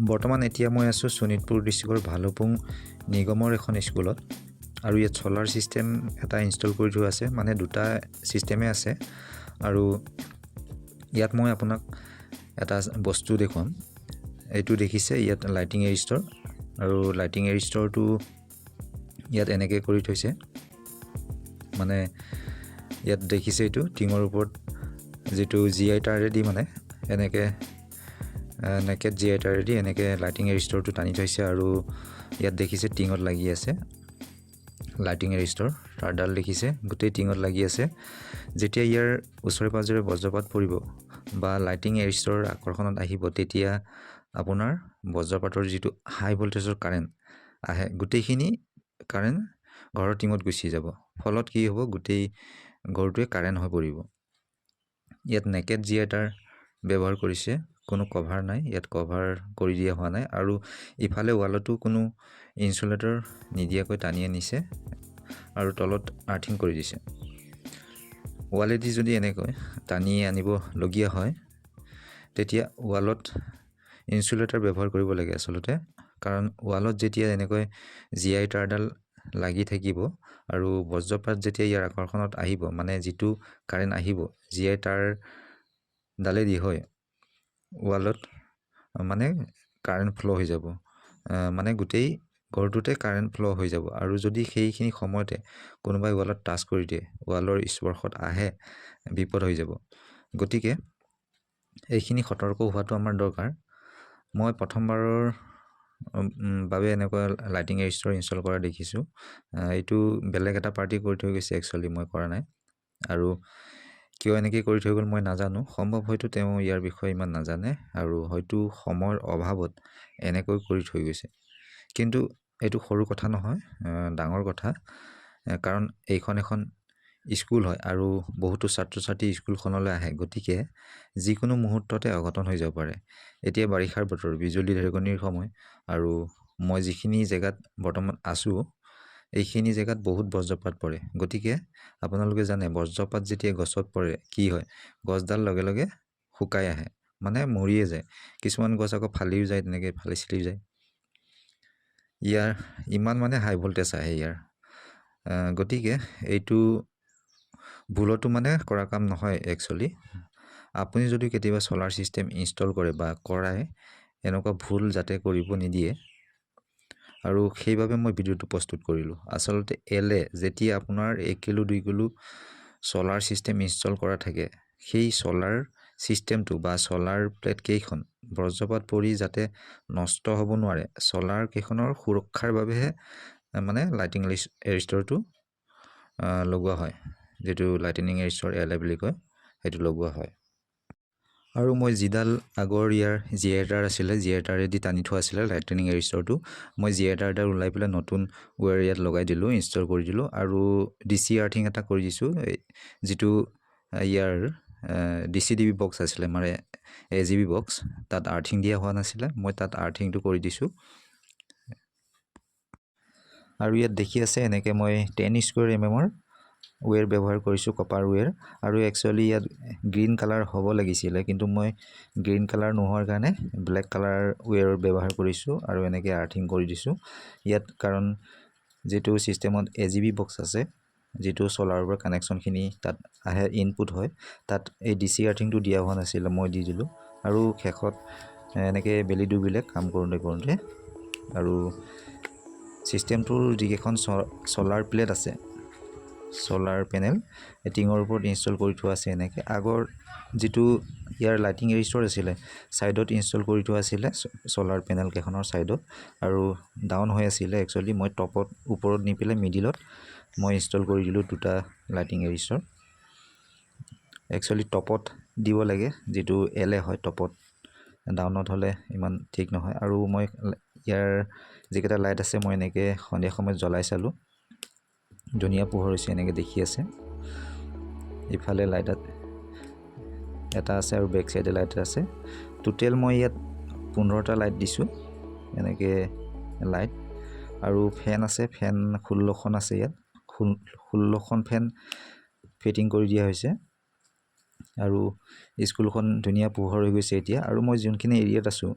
বৰ্তমান এতিয়া মই আছোঁ শোণিতপুৰ ডিষ্ট্ৰিক্টৰ ভালুপুং নিগমৰ এখন স্কুলত আৰু ইয়াত ছলাৰ ছিষ্টেম এটা ইনষ্টল কৰি থোৱা আছে, মানে দুটা ছিষ্টেমে আছে। আৰু ইয়াত মই আপোনাক এটা বস্তু দেখুৱাম। এইটো দেখিছে, ইয়াত লাইটিং এৰিষ্টৰ, আৰু লাইটিং এৰিষ্টৰটো ইয়াত এনেকৈ কৰি থৈছে। মানে ইয়াত দেখিছে এইটো টিঙৰ ওপৰত যিটো GI তাৰেদি মানে এনেকৈ নেকেট GI তাৰেদি এনেকৈ লাইটিং এৰিষ্টৰটো টানি থৈছে। আৰু ইয়াত দেখিছে টিঙত লাগি আছে লাইটিং এৰিষ্টৰ তাঁৰডাল, দেখিছে গোটেই টিঙত লাগি আছে। যেতিয়া ইয়াৰ ওচৰে পাঁজৰে বজ্ৰপাত পৰিব বা লাইটিং এৰিষ্টৰ আকৰ্ষণত আহিব, তেতিয়া আপোনাৰ বজ্ৰপাতৰ যিটো হাই ভল্টেজৰ কাৰেণ্ট আহে, গোটেইখিনি কাৰেণ্ট ঘৰৰ টিঙত গুচি যাব। ফলত কি হ'ব, গোটেই ঘৰটোৱে কাৰেণ্ট হৈ পৰিব। ইয়াত নেকেট GI তাঁৰ ব্যৱহাৰ কৰিছে, কোনো কভাৰ নাই, ইয়াত কভাৰ কৰি দিয়া হোৱা নাই। আৰু ইফালে ৱালতো কোনো ইনচুলেটৰ নিদিয়াকৈ টানি আনিছে আৰু তলত আৰ্থিং কৰি দিছে। ৱালেদি যদি এনেকৈ টানি আনিবলগীয়া হয়, তেতিয়া ৱালত ইনচুলেটৰ ব্যৱহাৰ কৰিব লাগে আচলতে। কাৰণ ৱালত যেতিয়া এনেকৈ GI তাঁৰডাল লাগি থাকিব আৰু বজ্ৰপাত যেতিয়া ইয়াৰ আকৰ্ষণত আহিব, মানে যিটো কাৰেণ্ট আহিব GI তাঁৰডালেদি হয়, ৱালত মানে কাৰেণ্ট ফ্ল' হৈ যাব, মানে গোটেই ঘৰটোতে কাৰেণ্ট ফ্ল' হৈ যাব। আৰু যদি সেইখিনি সময়তে কোনোবাই ৱালত টাচ কৰি দিয়ে, ৱালৰ স্পৰ্শত আহে, বিপদ হৈ যাব। গতিকে এইখিনি সতৰ্ক হোৱাটো আমাৰ দৰকাৰ। মই প্ৰথমবাৰৰ বাবে এনেকুৱা লাইটিং এৰিষ্টৰ ইনষ্টল কৰা দেখিছোঁ। এইটো বেলেগ এটা পাৰ্টি কৰি থৈ গৈছে, একচুৱেলি মই কৰা নাই। আৰু কিয় এনেকৈ কৰি থৈ গ'ল মই নাজানো, সম্ভৱ হয়তো তেওঁ ইয়াৰ বিষয়ে ইমান নাজানে আৰু হয়তো সময়ৰ অভাৱত এনেকৈ কৰি থৈ গৈছে। কিন্তু এইটো সৰু কথা নহয়, ডাঙৰ কথা। কাৰণ এইখন এখন স্কুল হয় আৰু বহুতো ছাত্ৰ ছাত্ৰী স্কুলখনলৈ আহে, গতিকে যিকোনো মুহূৰ্ততে অঘটন হৈ যাব পাৰে। এতিয়া বাৰিষাৰ বতৰ, বিজুলী ঢেৰেকনিৰ সময়, আৰু মই যিখিনি জেগাত বৰ্তমান আছোঁ, এইখিনি জেগাত বহুত বজ্ৰপাত পৰে। গতিকে আপোনালোকে জানে, বজ্ৰপাত যেতিয়া গছত পৰে কি হয়, গছডাল লগে লগে শুকাই আহে, মানে মৰিয়ে যায়। কিছুমান গছ আকৌ ফালিও যায়, তেনেকৈ ফালি চিলিও যায়। ইয়াৰ ইমান মানে হাই ভল্টেজ আহে ইয়াৰ। গতিকে এইটো ভুলতো মানে কৰা কাম নহয় একচুৱেলি। আপুনি যদি কেতিয়াবা ছলাৰ ছিষ্টেম ইনষ্টল কৰে বা কৰায়, এনেকুৱা ভুল যাতে কৰিব নিদিয়ে। আৰু সেইবাবে মই ভিডিঅ'টো প্ৰস্তুত কৰিলোঁ। আচলতে যেতিয়া আপোনাৰ 1 kilo 2 kilo solar system install কৰা থাকে, সেই ছলাৰ ছিষ্টেমটো বা ছলাৰ প্লেট কেইখন বজ্ৰপাত পৰি যাতে নষ্ট হ'ব নোৱাৰে, ছলাৰ কেইখনৰ সুৰক্ষাৰ বাবেহে মানে লাইটিং এৰিষ্টৰটো লগোৱা হয়, যিটো লাইটিনিং এৰিষ্টৰ বুলি কয়, সেইটো লগোৱা হয়। আৰু মই যিডাল আগৰ ইয়াৰ GI তাঁৰ আছিলে, GI তাঁৰেদি টানি থোৱা আছিলে লাইটিনিং এৰিষ্টৰটো, মই GI তাঁৰডাল ওলাই পেলাই নতুন ৱেৰ ইয়াত লগাই দিলোঁ, ইনষ্টল কৰি দিলোঁ। আৰু DC আৰ্থিং এটা কৰি দিছোঁ, যিটো ইয়াৰ DCDB বক্স আছিলে, মানে AGB বক্স, তাত আৰ্থিং দিয়া হোৱা নাছিলে, মই তাত আৰ্থিংটো কৰি দিছোঁ। আৰু ইয়াত দেখি আছে এনেকৈ মই 10 স্কুৱেৰ mm ৱেৰ ব্যৱহাৰ কৰিছোঁ, কপাৰ ৱেৰ। আৰু একচুৱেলি ইয়াত গ্ৰীণ কালাৰ হ'ব লাগিছিলে, কিন্তু মই গ্ৰীণ কালাৰ নোহোৱাৰ কাৰণে ব্লেক কালাৰ ৱেৰ ব্যৱহাৰ কৰিছোঁ আৰু এনেকৈ আৰ্থিং কৰি দিছোঁ ইয়াত। কাৰণ যিটো ছিষ্টেমত AGB বক্স আছে, যিটো ছলাৰৰ পৰা কানেকশ্যনখিনি তাত আহে, ইনপুট হয়, তাত এই DC আৰ্থিংটো দিয়া হোৱা নাছিলে, মই দি দিলোঁ। আৰু শেষত এনেকৈ বেলি ডুবিলে কাম কৰোঁতে। আৰু ছিষ্টেমটোৰ যিকেইখন ছলাৰ প্লেট আছে, ছলাৰ পেনেল, টিঙৰ ওপৰত ইনষ্টল কৰি থোৱা আছে। এনেকৈ আগৰ যিটো ইয়াৰ লাইটিং এৰিষ্টৰ আছিলে, ছাইডত ইনষ্টল কৰি থোৱা আছিলে ছলাৰ পেনেল কেইখনৰ ছাইডত, আৰু ডাউন হৈ আছিলে। একচুৱেলি মই ওপৰত নি পেলাই মিডিলত মই ইনষ্টল কৰি দিলোঁ দুটা লাইটিং এৰিষ্টৰ। একচুৱেলি টপত দিব লাগে, যিটো হয় টপত, ডাউনত হ'লে ইমান ঠিক নহয়। আৰু মই ইয়াৰ যিকেইটা লাইট আছে, মই এনেকৈ সন্ধিয়া সময়ত জ্বলাই চালোঁ, ধুনীয়া পোহৰ হৈছে, এনেকৈ দেখি আছে। ইফালে লাইট এটা আছে আৰু বেক চাইডে লাইট আছে। টোটেল মই ইয়াত 15টা লাইট দিছোঁ, এনেকৈ লাইট। আৰু ফেন আছে, ফেন 16খন আছে ইয়াত, 16খন ফেন ফিটিং কৰি দিয়া হৈছে। আৰু স্কুলখন ধুনীয়া পোহৰ হৈ গৈছে এতিয়া। আৰু মই যোনখিনি এৰিয়াত আছোঁ,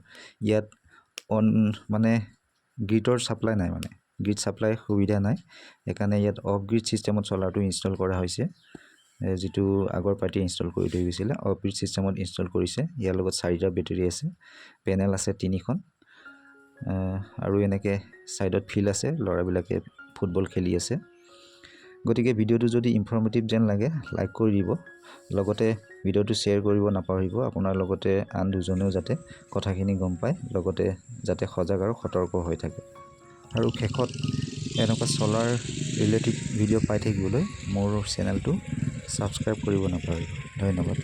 ইয়াত অন মানে গ্ৰিডৰ ছাপ্লাই নাই, মানে গ্ৰিড ছাপ্লাই সুবিধা নাই। সেইকাৰণে ইয়াত অফ গ্ৰিড ছিষ্টেমত চ'লাৰটো ইনষ্টল কৰা হৈছে, যিটো আগৰ পাৰ্টি ইনষ্টল কৰি থৈ গৈছিলে। অফ গ্ৰিড ছিষ্টেমত ইনষ্টল কৰিছে। ইয়াৰ লগত 4টা বেটেৰী আছে, পেনেল আছে 3খন, আৰু এনেকৈ ছাইডত ফিল্ড আছে, ল'ৰাবিলাকে ফুটবল খেলি আছে। গতিকে ভিডিঅ'টো যদি ইনফৰ্মেটিভ যেন লাগে লাইক কৰি দিব, লগতে ভিডিঅ'টো শ্বেয়াৰ কৰিব নাপাহৰিব। আপোনাৰ লগতে আন দুজনেও যাতে কথাখিনি গম পায়, লগতে যাতে সজাগ আৰু সতৰ্ক হৈ থাকে। আৰু শেষত এনেকুৱা চ'লাৰ ৰিলেটিভ ভিডিঅ' পাই থাকিবলৈ মোৰ চেনেলটো ছাবস্ক্ৰাইব কৰিব নাপাহৰিব। ধন্যবাদ।